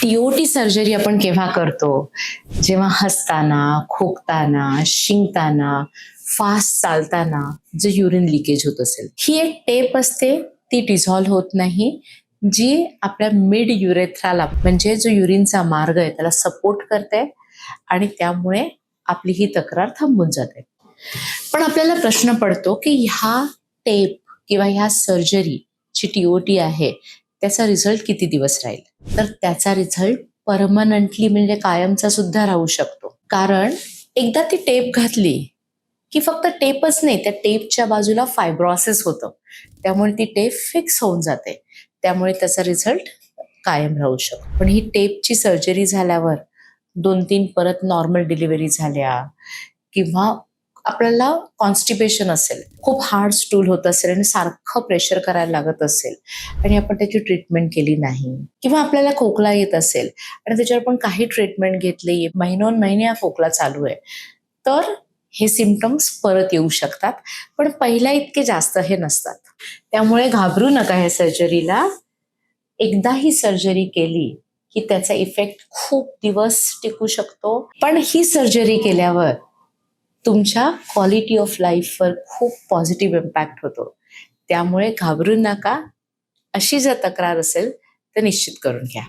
TOT surgery आपण केव्हा करतो? जेव्हा हसताना, खोकताना, शिंकताना, फास्ट चालताना जे युरिन लिकेज होत असेल. ही एक टेप असते, ती डिझॉल्व्ह होत नाही, जी आपल्या मिड युरेथ्राला म्हणजे जो युरिनचा मार्ग आहे त्याला सपोर्ट करते आणि त्यामुळे आपली ही तक्रार थांबून जाते. पण आपल्याला प्रश्न पडतो की ह्या टेप किंवा ह्या सर्जरी जी टीओटी आहे त्याचा रिझल्ट किती दिवस राहील? तर त्याचा रिझल्ट परमनंटली म्हणजे कायमचा सुद्धा राहू शकतो. कारण एकदा ती टेप घातली की फक्त टेपच नाही, त्या टेपच्या बाजूला फायब्रॉसिस होतं. त्यामुळे ती टेप फिक्स होऊन जाते. त्यामुळे त्याचा रिझल्ट कायम राहू शकतो. पण ही टेपची सर्जरी झाल्यावर 2-3 परत नॉर्मल डिलिव्हरी झाल्या किंवा आपल्याला कॉन्स्टिपेशन असेल, खूप हार्ड स्टूल होत असेल आणि सारखं प्रेशर करायला लागत असेल आणि आपण त्याची ट्रीटमेंट केली नाही किंवा आपल्याला खोकला येत असेल आणि त्याच्यावर आपण काही ट्रीटमेंट घेतली, महिनोन-महिने हा खोकला चालू आहे, तर हे सिम्पटम्स परत येऊ शकतात. पण पहिल्या इतके जास्त हे नसतात. त्यामुळे घाबरू नका ह्या सर्जरीला. एकदा ही सर्जरी केली की त्याचा इफेक्ट खूप दिवस टिकू शकतो. पण ही सर्जरी केल्यावर तुमच्या क्वालिटी ऑफ लाईफवर खूप पॉझिटिव्ह इम्पॅक्ट होतो. त्यामुळे घाबरू नका. अशी जर तक्रार असेल तर निश्चित करून घ्या.